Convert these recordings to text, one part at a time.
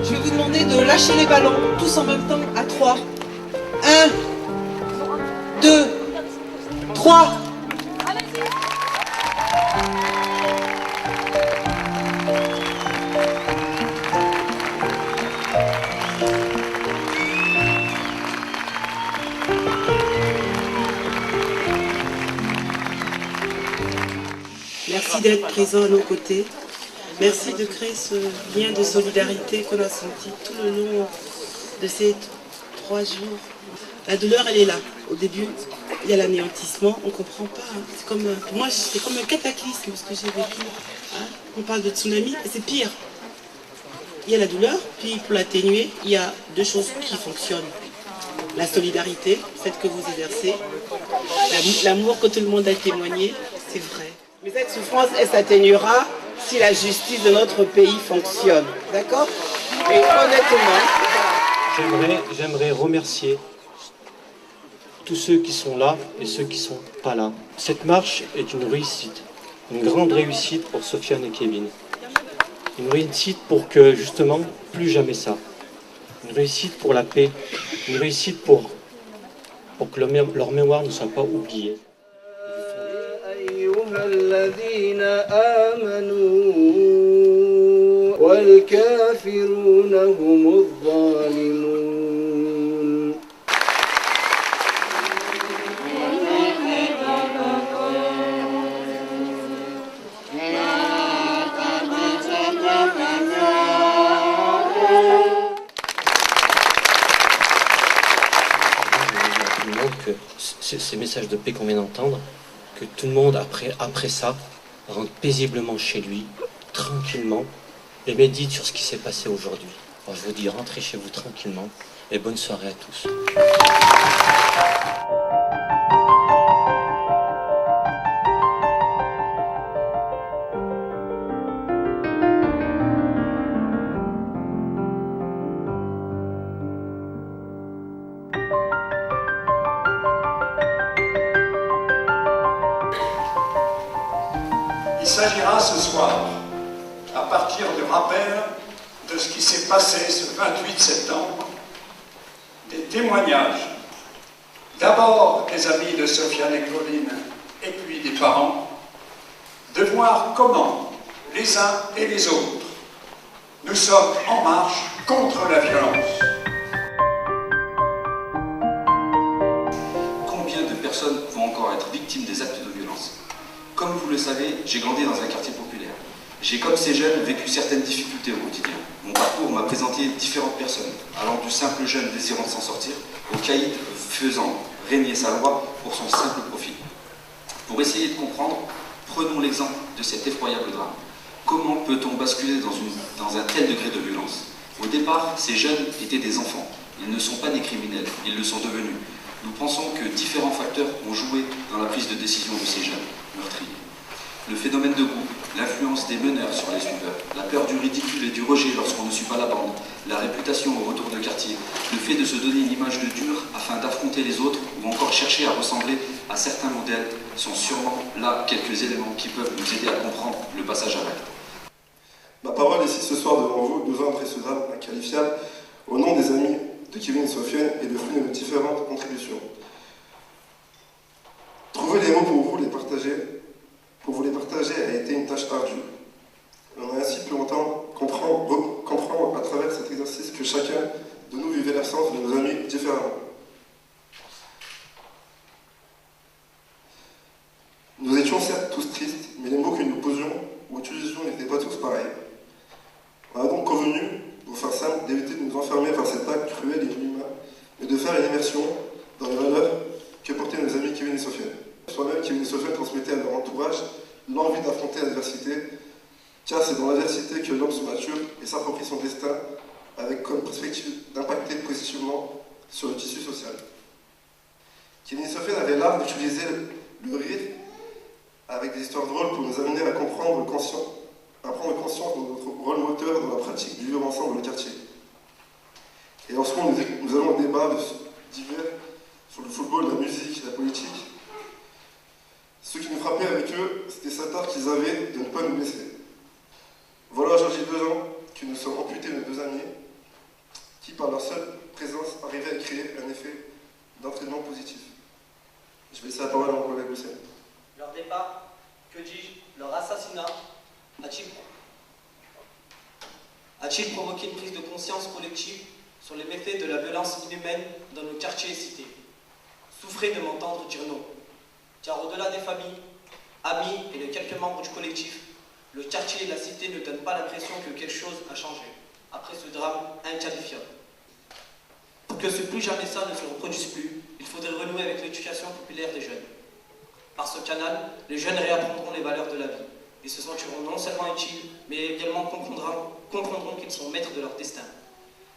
Je vais vous demander de lâcher les ballons, tous en même temps, à 3. 1, 2, 3. Merci d'être présent à nos côtés. Merci de créer ce lien de solidarité qu'on a senti tout le long de ces 3 jours. La douleur, elle est là. Au début, il y a l'anéantissement, on ne comprend pas. C'est comme, pour moi, c'est comme un cataclysme ce que j'ai vécu. On parle de tsunami, mais c'est pire. Il y a la douleur, puis pour l'atténuer, il y a 2 choses qui fonctionnent. La solidarité, celle que vous exercez, l'amour que tout le monde a témoigné, c'est vrai. Mais cette souffrance, elle s'atténuera si la justice de notre pays fonctionne. D'accord? Et honnêtement, j'aimerais remercier tous ceux qui sont là et ceux qui ne sont pas là. Cette marche est une réussite, une grande réussite pour Sofiane et Kevin. Une réussite pour que, justement, plus jamais ça. Une réussite pour la paix, une réussite pour que leur mémoire ne soit pas oubliée. الذين آمنوا والكافرون هم الظالمون Que ces messages de paix qu'on vient d'entendre, que tout le monde, après ça, rentre paisiblement chez lui, tranquillement, et médite sur ce qui s'est passé aujourd'hui. Alors je vous dis, rentrez chez vous tranquillement, et bonne soirée à tous. Il s'agira ce soir, à partir du rappel de ce qui s'est passé ce 28 septembre, des témoignages, d'abord des amis de Sofiane et Claudine, et puis des parents, de voir comment les uns et les autres, nous sommes en marche contre la violence. Combien de personnes vont encore être victimes des actes de violence? Comme vous le savez, j'ai grandi dans un quartier populaire. J'ai, comme ces jeunes, vécu certaines difficultés au quotidien. Mon parcours m'a présenté différentes personnes, allant du simple jeune désirant de s'en sortir, au caïd faisant régner sa loi pour son simple profit. Pour essayer de comprendre, prenons l'exemple de cet effroyable drame. Comment peut-on basculer dans un tel degré de violence? Au départ, ces jeunes étaient des enfants. Ils ne sont pas des criminels, ils le sont devenus. Nous pensons que différents facteurs ont joué dans la prise de décision de ces jeunes meurtriers. Le phénomène de groupe, l'influence des meneurs sur les suiveurs, la peur du ridicule et du rejet lorsqu'on ne suit pas la bande, la réputation au retour de quartier, le fait de se donner une image de dur afin d'affronter les autres ou encore chercher à ressembler à certains modèles sont sûrement là quelques éléments qui peuvent nous aider à comprendre le passage à l'acte. Ma parole ici ce soir devant vous, 12 ans après ce drame inqualifiable, au nom des amis de Kevin et Sofiane est le fruit de nos différentes contributions. Trouver les mots pour vous les partager a été une tâche ardue. On a ainsi pu longtemps comprendre à travers cet exercice que chacun de nous vivait l'absence de nos amis différemment. Nous étions certes tous tristes, mais les mots que nous posions ou utilisions n'étaient pas tous pareils. On a donc convenu, pour faire simple, d'éviter de nous enfermer par cet acte cruel et inhumain, mais de faire une immersion dans les valeurs que portaient nos amis Kevin et Sofiane. Soi-même, Kevin et Sofiane transmettaient à leur entourage l'envie d'affronter l'adversité, car c'est dans l'adversité que l'homme se mature et s'approprie son destin, avec comme perspective d'impacter positivement sur le tissu social. Kevin et Sofiane avaient l'art d'utiliser le rire avec des histoires drôles pour nous amener à prendre conscience de notre rôle moteur dans la pratique du vivre ensemble dans le quartier. Et en ce moment, nous allons au débat divers sur le football, la musique, la politique. Ce qui nous frappait avec eux, c'était cet art qu'ils avaient de ne pas nous blesser. Voilà aujourd'hui 2 ans que nous sommes amputés de 2 amis qui, par leur seule présence, arrivaient à créer un effet d'entraînement positif. Je vais laisser la parole à mon collègue Lucien. Leur départ, que dis-je, leur assassinat, a-t-il provoqué une prise de conscience collective sur les méfaits de la violence inhumaine dans nos quartiers et cités? Souffrez de m'entendre dire non, car au-delà des familles, amis et de quelques membres du collectif, le quartier et la cité ne donnent pas l'impression que quelque chose a changé après ce drame inqualifiable. Pour que plus jamais ça ne se reproduise plus, il faudrait renouer avec l'éducation populaire des jeunes. Par ce canal, les jeunes réapprendront les valeurs de la vie et se sentiront non seulement utiles, mais également comprendront qu'ils sont maîtres de leur destin.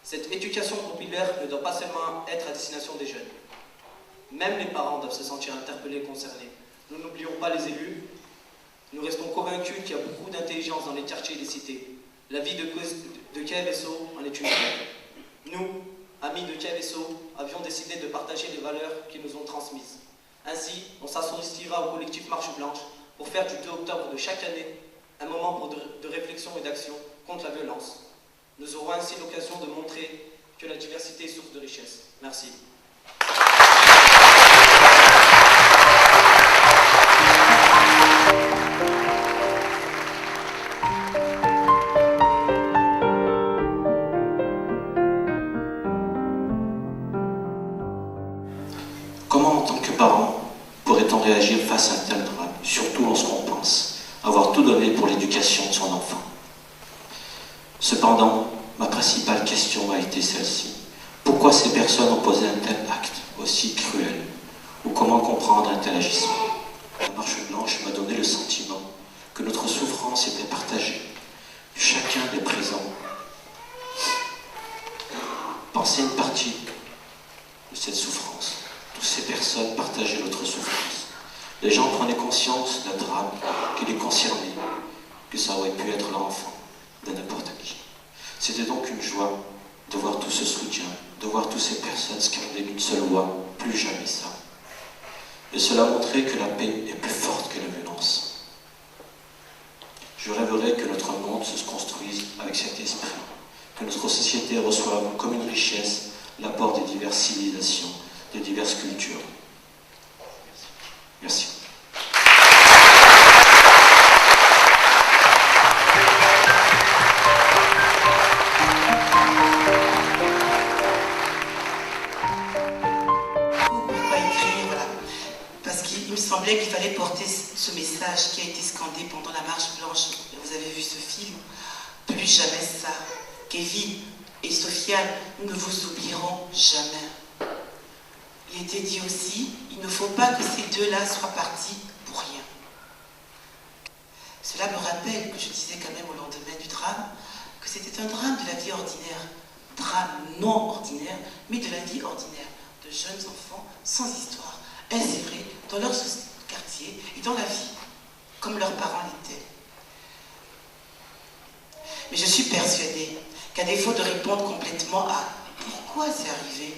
Cette éducation populaire ne doit pas seulement être à destination des jeunes. Même les parents doivent se sentir interpellés et concernés. Nous n'oublions pas les élus. Nous restons convaincus qu'il y a beaucoup d'intelligence dans les quartiers et les cités. La vie de KFSO en est une preuve. Nous, amis de KFSO, avions décidé de partager les valeurs qu'ils nous ont transmises. Ainsi, on s'associera au collectif Marche Blanche pour faire du 2 octobre de chaque année un moment de réflexion et d'action contre la violence. Nous aurons ainsi l'occasion de montrer que la diversité est source de richesse. Merci. Comment, en tant que parent, pourrait-on réagir face à un tel drame, surtout lorsqu'on pense avoir tout donné pour l'éducation de son enfant? Cependant, ma principale question a été celle-ci. Pourquoi ces personnes ont posé un tel acte aussi cruel? Ou comment comprendre un tel agissement? La Marche Blanche m'a donné le sentiment que notre souffrance était partagée. Chacun des présents pensait une partie de cette souffrance. Toutes ces personnes partageaient notre souffrance. Les gens prenaient conscience d'un drame qui les concernait, que ça aurait pu être leur enfant, de n'importe qui. C'était donc une joie de voir tout ce soutien, de voir toutes ces personnes scander d'une seule voix, plus jamais ça. Et cela montrait que la paix est plus forte que la violence. Je rêverais que notre monde se construise avec cet esprit, que notre société reçoive comme une richesse l'apport des diverses civilisations, des diverses cultures. Merci. Pourquoi écrire, voilà. Parce qu'il me semblait qu'il fallait porter ce message qui a été scandé pendant la Marche Blanche. Vous avez vu ce film? Plus jamais ça. Kevin et Sofiane, nous ne vous oublierons jamais. Il était dit aussi, il ne faut pas que ces deux-là soient partis pour rien. Cela me rappelle que je disais quand même au lendemain du drame que c'était un drame de la vie ordinaire. Drame non ordinaire, mais de la vie ordinaire. De jeunes enfants sans histoire, insérés dans leur quartier et dans la vie, comme leurs parents l'étaient. Mais je suis persuadée qu'à défaut de répondre complètement à pourquoi c'est arrivé,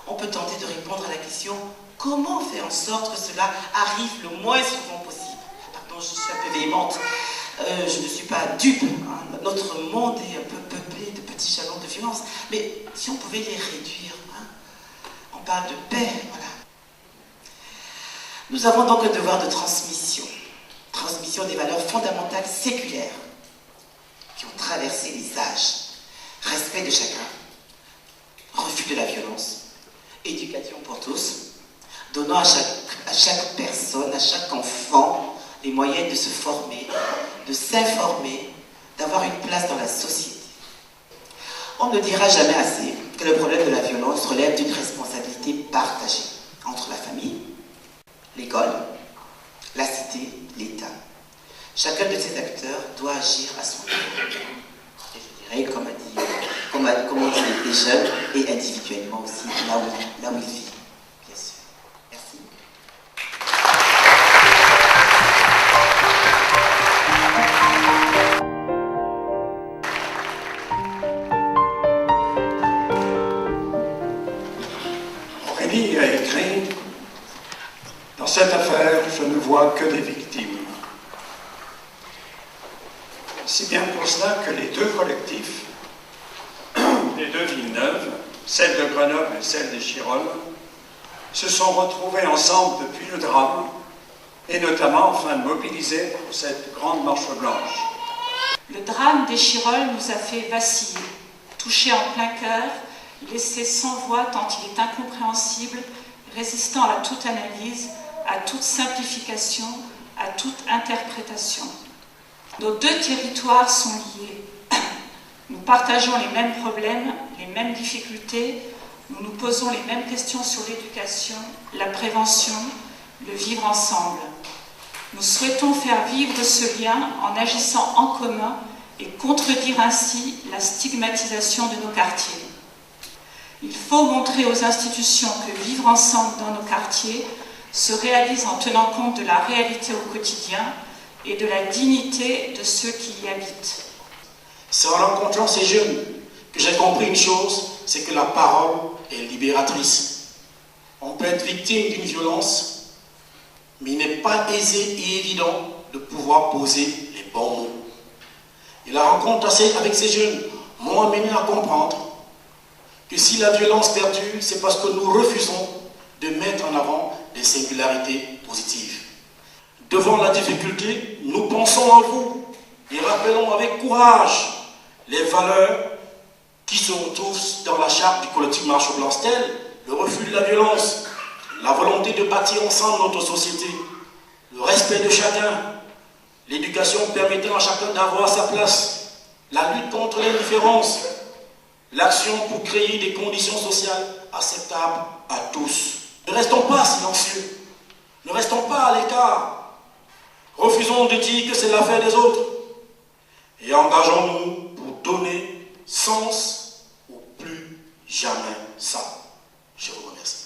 on peut tenter de répondre à la question comment faire en sorte que cela arrive le moins souvent possible. Pardon, je suis un peu véhémente. Je ne suis pas dupe. Hein. Notre monde est un peu peuplé de petits jalons de violences, mais si on pouvait les réduire, hein, on parle de paix, voilà. Nous avons donc un devoir de transmission des valeurs fondamentales séculaires qui ont traversé les âges. Respect de chacun, refus de la violence, éducation pour tous, donnant à chaque personne, à chaque enfant, les moyens de se former, de s'informer, d'avoir une place dans la société. On ne dira jamais assez que le problème de la violence relève d'une responsabilité partagée entre la famille, l'école, la cité, l'État. Chacun de ces acteurs doit agir à son niveau. Et je dirais, comme on dit les jeunes, et individuellement aussi, là où il vit, bien sûr. Merci. Aurélie a écrit « Dans cette affaire, je ne vois que des victimes. » C'est bien pour cela que les deux collectifs, les deux Villeneuve, celle de Grenoble et celle des Chirolles, se sont retrouvés ensemble depuis le drame, et notamment afin de mobiliser pour cette grande marche blanche. Le drame des Chirolles nous a fait vaciller, toucher en plein cœur, laissé sans voix tant il est incompréhensible, résistant à toute analyse, à toute simplification, à toute interprétation. Nos deux territoires sont liés. Nous partageons les mêmes problèmes, les mêmes difficultés, nous nous posons les mêmes questions sur l'éducation, la prévention, le vivre ensemble. Nous souhaitons faire vivre ce lien en agissant en commun et contredire ainsi la stigmatisation de nos quartiers. Il faut montrer aux institutions que vivre ensemble dans nos quartiers se réalise en tenant compte de la réalité au quotidien et de la dignité de ceux qui y habitent. C'est en rencontrant ces jeunes que j'ai compris une chose, c'est que la parole est libératrice. On peut être victime d'une violence, mais il n'est pas aisé et évident de pouvoir poser les bons mots. Et la rencontre avec ces jeunes m'ont amené à comprendre que si la violence perdure, c'est parce que nous refusons de mettre en avant des singularités positives. Devant la difficulté, nous pensons en vous et rappelons avec courage les valeurs qui se retrouvent dans la charte du collectif Marche Blanche, telles le refus de la violence, la volonté de bâtir ensemble notre société, le respect de chacun, l'éducation permettant à chacun d'avoir sa place, la lutte contre l'indifférence, l'action pour créer des conditions sociales acceptables à tous. Ne restons pas silencieux, ne restons pas à l'écart. Refusons de dire que c'est l'affaire des autres et engageons-nous pour donner sens au plus jamais ça. Je vous remercie.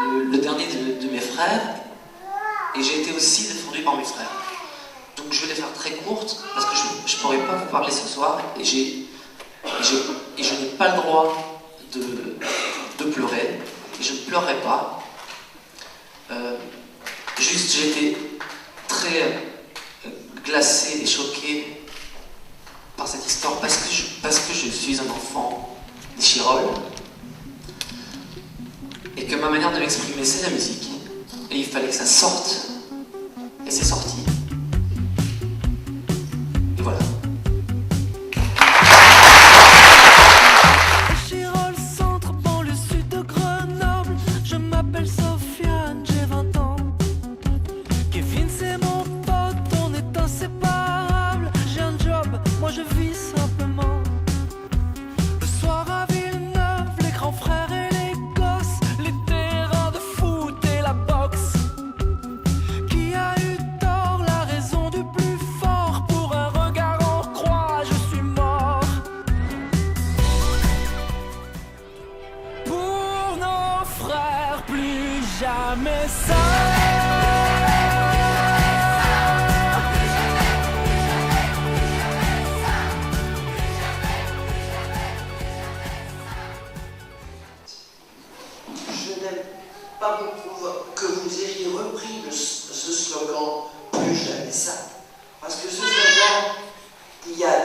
Le dernier de mes frères, et j'ai été aussi défendu par mes frères. Donc je vais les faire très courtes parce que je ne pourrai pas vous parler ce soir et je n'ai pas le droit de pleurer et je ne pleurerai pas. Juste j'ai été très glacé et choqué par cette histoire parce que je suis un enfant des Chirolles. Et que ma manière de m'exprimer, c'est la musique. Et il fallait que ça sorte. Et c'est sorti. Et voilà. Chirolles, centre, banlieue sud de Grenoble. Je m'appelle Sofiane, j'ai 20 ans. Kevin, c'est mon pote, on est inséparables. J'ai un job, moi je vis simplement. Le soir à Villeneuve, les grands frères et les gosses, les terrains de foot et la boxe. Qui a eu tort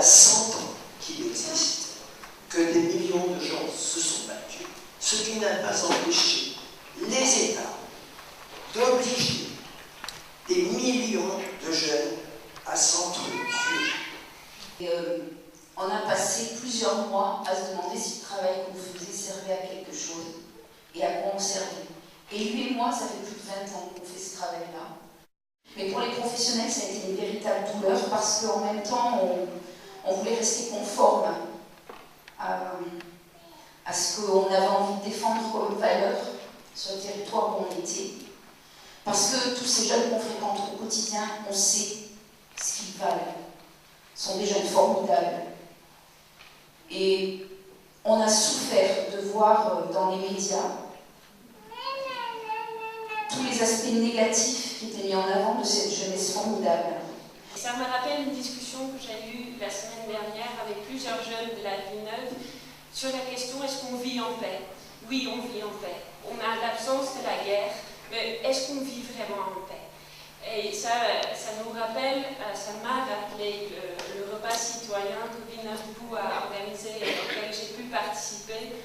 100 ans qu'il existe, que des millions de gens se sont battus, ce qui n'a pas empêché les États d'obliger des millions de jeunes à s'entretuer. On a passé plusieurs mois à se demander si le travail qu'on faisait servait à quelque chose et à quoi on servait. Et lui et moi, ça fait plus de 20 ans qu'on fait ce travail-là. Mais pour les professionnels, ça a été une véritable douleur parce qu'en même temps, on voulait rester conforme à ce qu'on avait envie de défendre comme valeur sur le territoire où on était. Parce que tous ces jeunes qu'on fréquente au quotidien, on sait ce qu'ils valent. Ce sont des jeunes formidables. Et on a souffert de voir dans les médias tous les aspects négatifs qui étaient mis en avant de cette jeunesse formidable. Ça me rappelle une discussion que j'ai eue la semaine dernière avec plusieurs jeunes de la Villeneuve sur la question: est-ce qu'on vit en paix? Oui, on vit en paix. On a l'absence de la guerre, mais est-ce qu'on vit vraiment en paix? Et ça nous rappelle, ça m'a rappelé le repas citoyen que Villeneuve-Bou a organisé et auquel j'ai pu participer,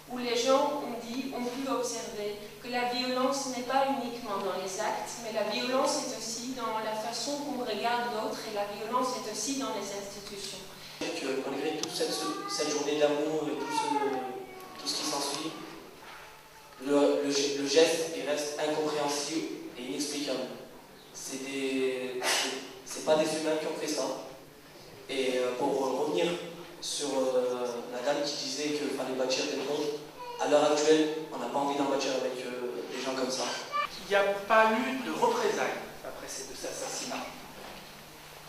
où les gens ont pu observer que la violence n'est pas uniquement dans les actes, mais la violence est aussi dans la façon qu'on regarde l'autre, et la violence est aussi dans les institutions. Que malgré toute cette journée d'amour et tout ce qui s'ensuit, le geste il reste incompréhensible et inexplicable. C'est pas des humains qui ont fait ça. Et pour revenir sur la dame qui disait qu'il fallait bâtir des ponts, à l'heure actuelle, on n'a pas envie d'en bâtir avec des gens comme ça. Il n'y a pas eu de représailles après ces deux assassinats.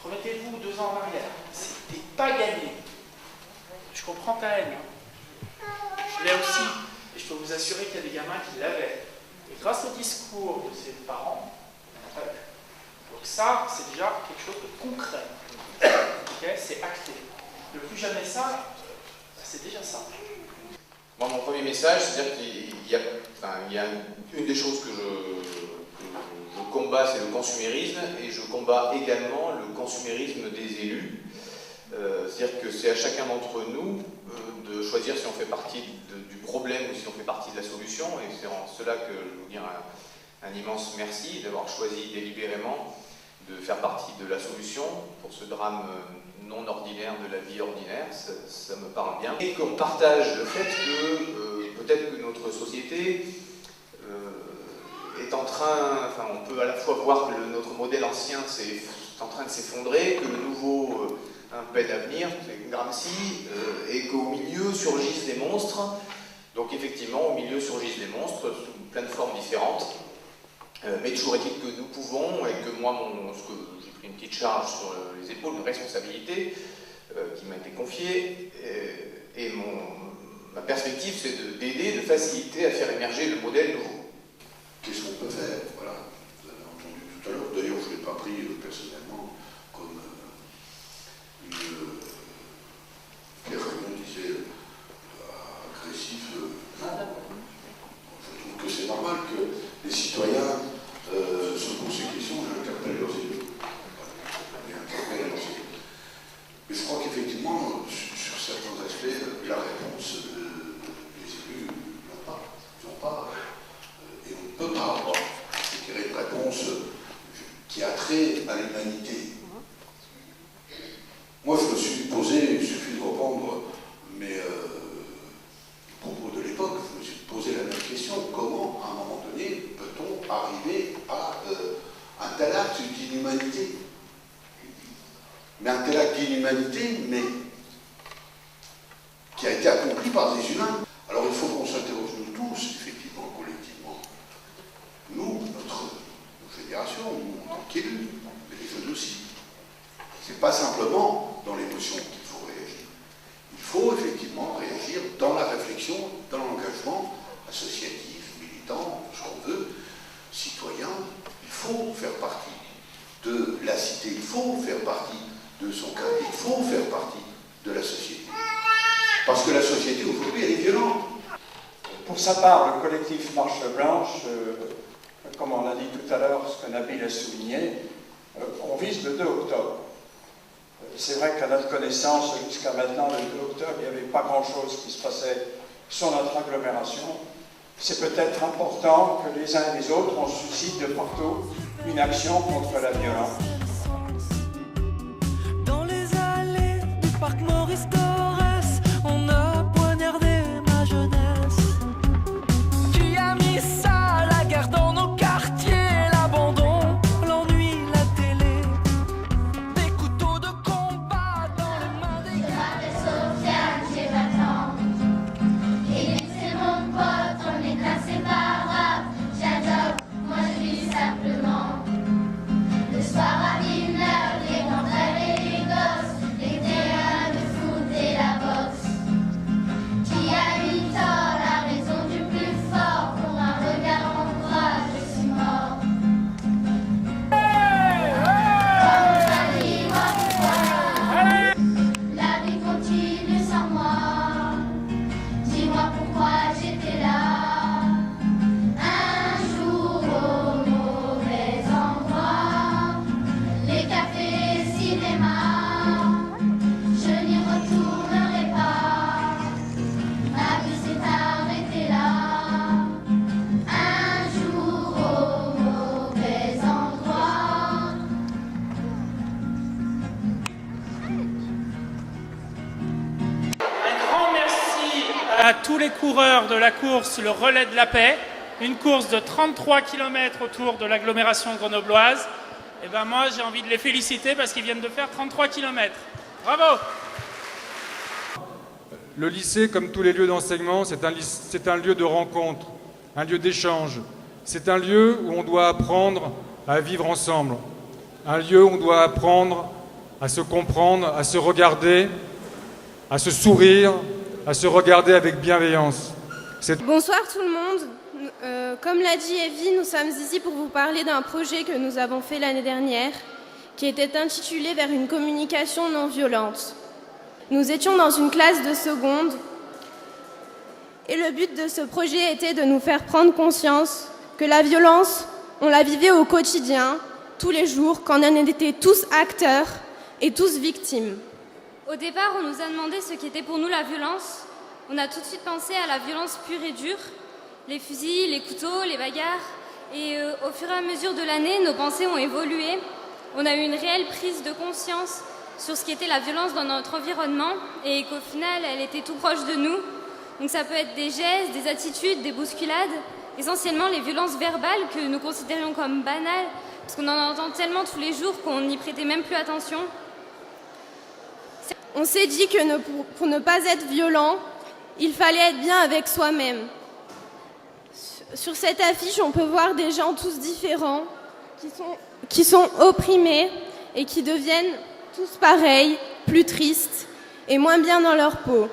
Remettez-vous 2 ans en arrière, c'était pas gagné. Je comprends ta haine. Je l'ai aussi. Et je peux vous assurer qu'il y a des gamins qui l'avaient. Et grâce au discours de ses parents, il n'y en a pas eu. Donc ça, c'est déjà quelque chose de concret. Okay, c'est acté. Le plus jamais ça, c'est déjà ça. Moi, mon premier message, c'est-à-dire qu'il y a une des choses que je combat, c'est le consumérisme, et je combats également le consumérisme des élus. C'est-à-dire que c'est à chacun d'entre nous de choisir si on fait partie du problème ou si on fait partie de la solution, et c'est en cela que je veux vous dire un immense merci d'avoir choisi délibérément de faire partie de la solution pour ce drame non ordinaire de la vie ordinaire, ça me parle bien. Et qu'on partage le fait que peut-être que notre société est en train, on peut à la fois voir que notre modèle ancien est en train de s'effondrer, que le nouveau peine à venir, c'est Gramsci, et qu'au milieu surgissent des monstres. Donc effectivement, au milieu surgissent des monstres sous plein de formes différentes. Mais toujours est-il que nous pouvons, et que moi, j'ai pris une petite charge sur les épaules, une responsabilité qui m'a été confiée, et ma perspective, c'est d'aider, de faciliter à faire émerger le modèle nouveau. Qu'est-ce qu'on peut faire? Voilà, vous avez entendu tout à l'heure, d'ailleurs je ne l'ai pas pris personnellement comme Pierre Raymond disait agressif. Je trouve que c'est normal que les citoyens se posent ces questions et interpellent leurs élus. Mais je crois qu'effectivement, sur certains aspects, la réponse, les élus n'ont pas. Ils n'ont pas. Et on ne peut pas avoir, je dirais, une réponse qui a trait à l'humanité. Moi, je me suis posé, il suffit de reprendre mes propos de l'époque, je me suis posé la même question: comment, à un moment donné, peut-on arriver à un tel acte d'inhumanité? Mais un tel acte d'inhumanité, mais qui a été accompli par des humains. Alors il faut qu'on s'interroge nous tous, effectivement, collectivement. Nous, nos générations, nous, en tant qu'élus, mais les jeunes aussi. C'est pas simplement dans l'émotion qu'il faut réagir. Il faut effectivement réagir dans la réflexion, dans l'engagement associatif, militant, ce qu'on veut, citoyen. Il faut faire partie de la cité, il faut faire partie de son quartier, il faut faire partie de la société. Parce que la société aujourd'hui, elle est violente. Pour sa part, le collectif Marche Blanche, comme on l'a dit tout à l'heure, ce que Nabil a souligné, on vise le 2 octobre. c'est vrai qu'à notre connaissance, jusqu'à maintenant, le 2 octobre, il n'y avait pas grand-chose qui se passait sur notre agglomération. C'est peut-être important que les uns et les autres, on suscite de partout une action contre la violence. Dans les allées du parc Maurice Torres, on a poignardé ma jeunesse. Qui a mis ça, la guerre dans nos quartiers, l'abandon, l'ennui, la télé, des couteaux de combat dans les mains des gars. Je m'appelle Sofiane, j'ai 20 ans. Et c'est mon pote, on est inséparables. J'adore, moi je vis simplement. Le soir à 19h, les grands-frères et les gosses, les terrains de foot et la boxe. Qui a eu tort, la raison du plus fort, pour un regard en bras, je suis mort. Dis-moi pourquoi la vie continue sans moi. Dis-moi pourquoi j'étais là un jour au mauvais endroit. Les cafés, les cinémas, je n'y retournerai pas. Ma vie s'est arrêtée là un jour au mauvais endroit. Un grand merci à tous les coureurs de la course Le Relais de la Paix, une course de 33 km autour de l'agglomération grenobloise. Et ben moi j'ai envie de les féliciter parce qu'ils viennent de faire 33 km. Bravo! Le lycée, comme tous les lieux d'enseignement, c'est un lieu de rencontre, un lieu d'échange. C'est un lieu où on doit apprendre à vivre ensemble, un lieu où on doit apprendre à se comprendre, à se regarder, à se sourire, à se regarder avec bienveillance. Bonsoir tout le monde. Comme l'a dit Evie, nous sommes ici pour vous parler d'un projet que nous avons fait l'année dernière, qui était intitulé « Vers une communication non violente ». Nous étions dans une classe de seconde et le but de ce projet était de nous faire prendre conscience que la violence, on la vivait au quotidien, tous les jours, quand on était tous acteurs et tous victimes. Au départ, on nous a demandé ce qu'était pour nous la violence. On a tout de suite pensé à la violence pure et dure, les fusils, les couteaux, les bagarres. Et au fur et à mesure de l'année, nos pensées ont évolué. On a eu une réelle prise de conscience sur ce qu'était la violence dans notre environnement et qu'au final, elle était tout proche de nous. Donc ça peut être des gestes, des attitudes, des bousculades, essentiellement les violences verbales que nous considérions comme banales, parce qu'on en entend tellement tous les jours qu'on n'y prêtait même plus attention. On s'est dit que pour ne pas être violent, il fallait être bien avec soi-même. Sur cette affiche, on peut voir des gens tous différents, qui sont opprimés et qui deviennent tous pareils, plus tristes et moins bien dans leur peau.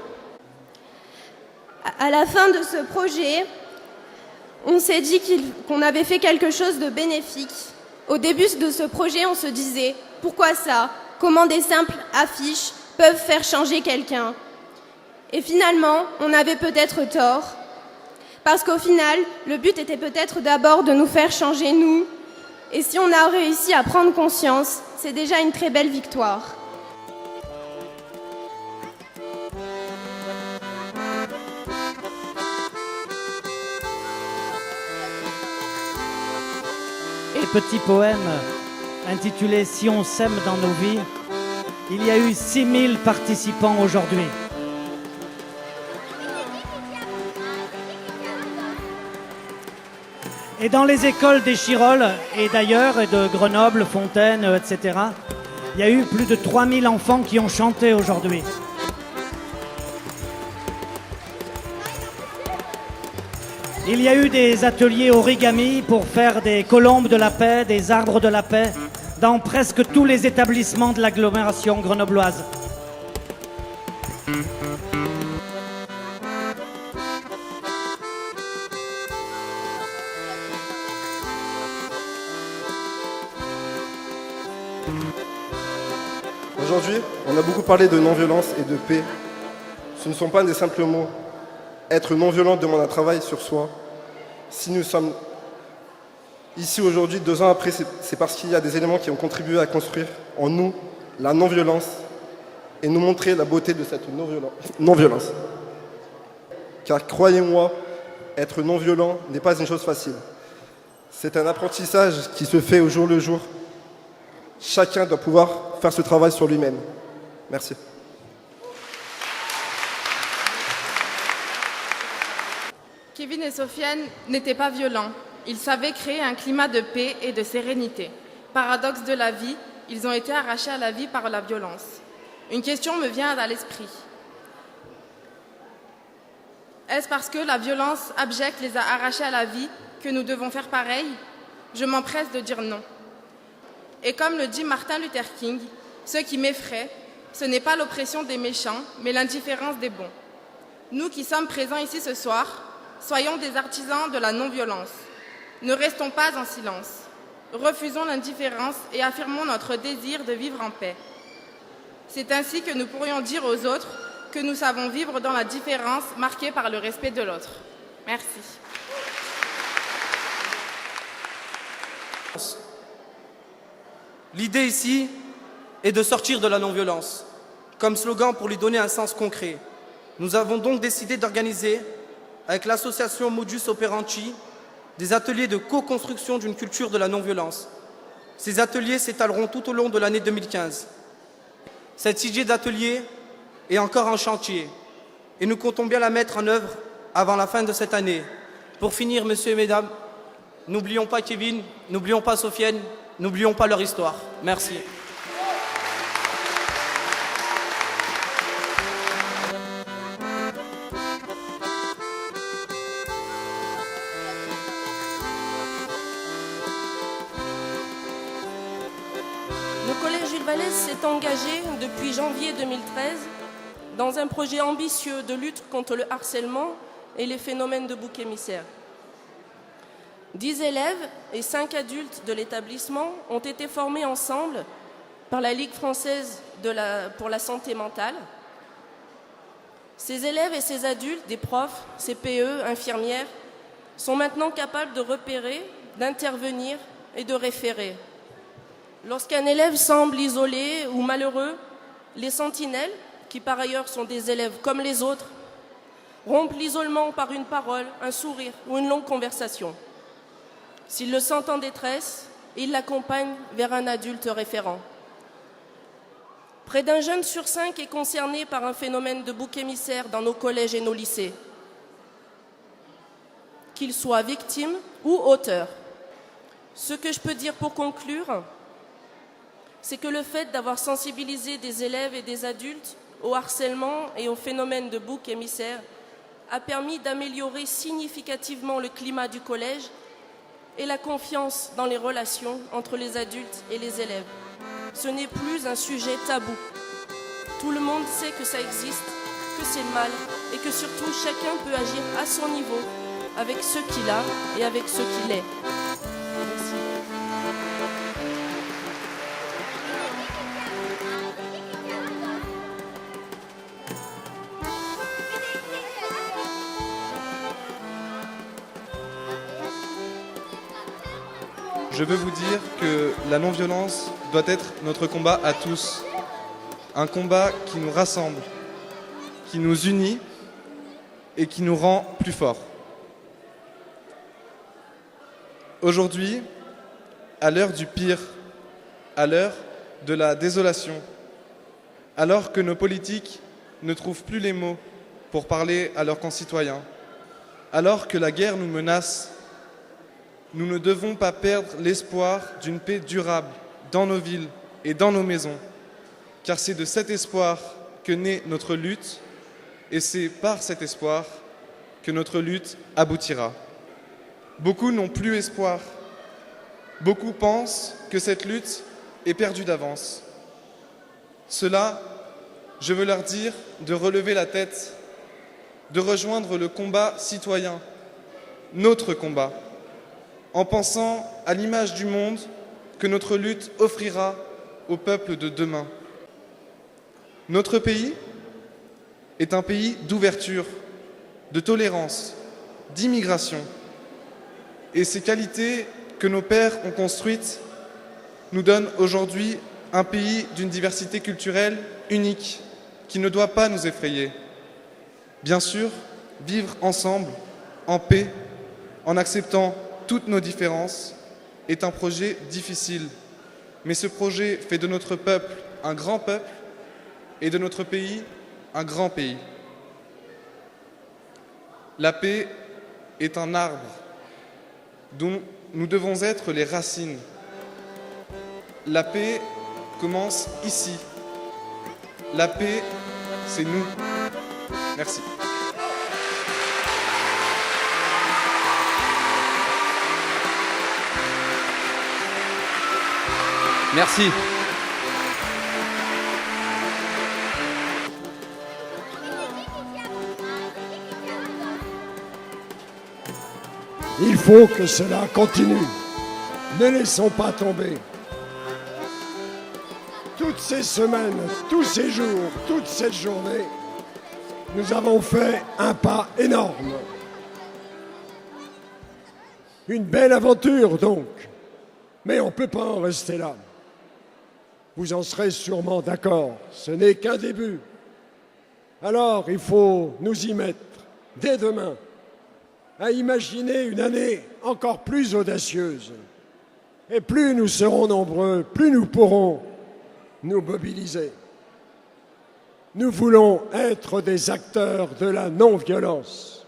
À la fin de ce projet, on s'est dit qu'on avait fait quelque chose de bénéfique. Au début de ce projet, on se disait « Pourquoi ça ? Comment des simples affiches peuvent faire changer quelqu'un ?» Et finalement, on avait peut-être tort. Parce qu'au final, le but était peut-être d'abord de nous faire changer nous. Et si on a réussi à prendre conscience, c'est déjà une très belle victoire. Et petit poème intitulé « Si on s'aime dans nos vies », il y a eu 6000 participants aujourd'hui. Et dans les écoles d'Échirolles et d'ailleurs, et de Grenoble, Fontaine, etc., il y a eu plus de 3000 enfants qui ont chanté aujourd'hui. Il y a eu des ateliers origami pour faire des colombes de la paix, des arbres de la paix, dans presque tous les établissements de l'agglomération grenobloise. Aujourd'hui, on a beaucoup parlé de non-violence et de paix. Ce ne sont pas des simples mots. Être non-violent demande un travail sur soi. Si nous sommes ici aujourd'hui, 2 ans après, c'est parce qu'il y a des éléments qui ont contribué à construire en nous la non-violence et nous montrer la beauté de cette non-violence. Car croyez-moi, être non-violent n'est pas une chose facile. C'est un apprentissage qui se fait au jour le jour. Chacun doit pouvoir faire ce travail sur lui-même. Merci. Kevin et Sofiane n'étaient pas violents. Ils savaient créer un climat de paix et de sérénité. Paradoxe de la vie, ils ont été arrachés à la vie par la violence. Une question me vient à l'esprit. Est-ce parce que la violence abjecte les a arrachés à la vie que nous devons faire pareil? Je m'empresse de dire non. Et comme le dit Martin Luther King, ce qui m'effraie, ce n'est pas l'oppression des méchants, mais l'indifférence des bons. Nous qui sommes présents ici ce soir, soyons des artisans de la non-violence. Ne restons pas en silence. Refusons l'indifférence et affirmons notre désir de vivre en paix. C'est ainsi que nous pourrions dire aux autres que nous savons vivre dans la différence marquée par le respect de l'autre. Merci. L'idée ici est de sortir de la non-violence, comme slogan pour lui donner un sens concret. Nous avons donc décidé d'organiser, avec l'association Modus Operandi, des ateliers de co-construction d'une culture de la non-violence. Ces ateliers s'étaleront tout au long de l'année 2015. Cette idée d'atelier est encore en chantier et nous comptons bien la mettre en œuvre avant la fin de cette année. Pour finir, messieurs et mesdames, n'oublions pas Kevin, n'oublions pas Sofiane, n'oublions pas leur histoire. Merci. Le Collège Jules Vallès s'est engagé depuis janvier 2013 dans un projet ambitieux de lutte contre le harcèlement et les phénomènes de bouc émissaire. 10 élèves et 5 adultes de l'établissement ont été formés ensemble par la Ligue française pour la santé mentale. Ces élèves et ces adultes, des profs, CPE, infirmières, sont maintenant capables de repérer, d'intervenir et de référer. Lorsqu'un élève semble isolé ou malheureux, les sentinelles, qui par ailleurs sont des élèves comme les autres, rompent l'isolement par une parole, un sourire ou une longue conversation. S'ils le sentent en détresse, ils l'accompagnent vers un adulte référent. Près d'un jeune sur 5 est concerné par un phénomène de bouc émissaire dans nos collèges et nos lycées, qu'il soit victime ou auteur. Ce que je peux dire pour conclure, c'est que le fait d'avoir sensibilisé des élèves et des adultes au harcèlement et au phénomène de bouc émissaire a permis d'améliorer significativement le climat du collège et la confiance dans les relations entre les adultes et les élèves. Ce n'est plus un sujet tabou. Tout le monde sait que ça existe, que c'est mal et que surtout chacun peut agir à son niveau avec ce qu'il a et avec ce qu'il est. Merci. Je veux vous dire que la non-violence doit être notre combat à tous. Un combat qui nous rassemble, qui nous unit et qui nous rend plus forts. Aujourd'hui, à l'heure du pire, à l'heure de la désolation, alors que nos politiques ne trouvent plus les mots pour parler à leurs concitoyens, alors que la guerre nous menace, nous ne devons pas perdre l'espoir d'une paix durable dans nos villes et dans nos maisons, car c'est de cet espoir que naît notre lutte, et c'est par cet espoir que notre lutte aboutira. Beaucoup n'ont plus espoir. Beaucoup pensent que cette lutte est perdue d'avance. Cela, je veux leur dire de relever la tête, de rejoindre le combat citoyen, notre combat, en pensant à l'image du monde que notre lutte offrira au peuple de demain. Notre pays est un pays d'ouverture, de tolérance, d'immigration. Et ces qualités que nos pères ont construites nous donnent aujourd'hui un pays d'une diversité culturelle unique qui ne doit pas nous effrayer. Bien sûr, vivre ensemble, en paix, en acceptant toutes nos différences, est un projet difficile. Mais ce projet fait de notre peuple un grand peuple et de notre pays un grand pays. La paix est un arbre dont nous devons être les racines. La paix commence ici. La paix, c'est nous. Merci. Merci. Il faut que cela continue. Ne laissons pas tomber. Toutes ces semaines, tous ces jours, toute cette journée, nous avons fait un pas énorme. Une belle aventure donc, mais on ne peut pas en rester là. Vous en serez sûrement d'accord, ce n'est qu'un début. Alors il faut nous y mettre, dès demain, à imaginer une année encore plus audacieuse. Et plus nous serons nombreux, plus nous pourrons nous mobiliser. Nous voulons être des acteurs de la non-violence.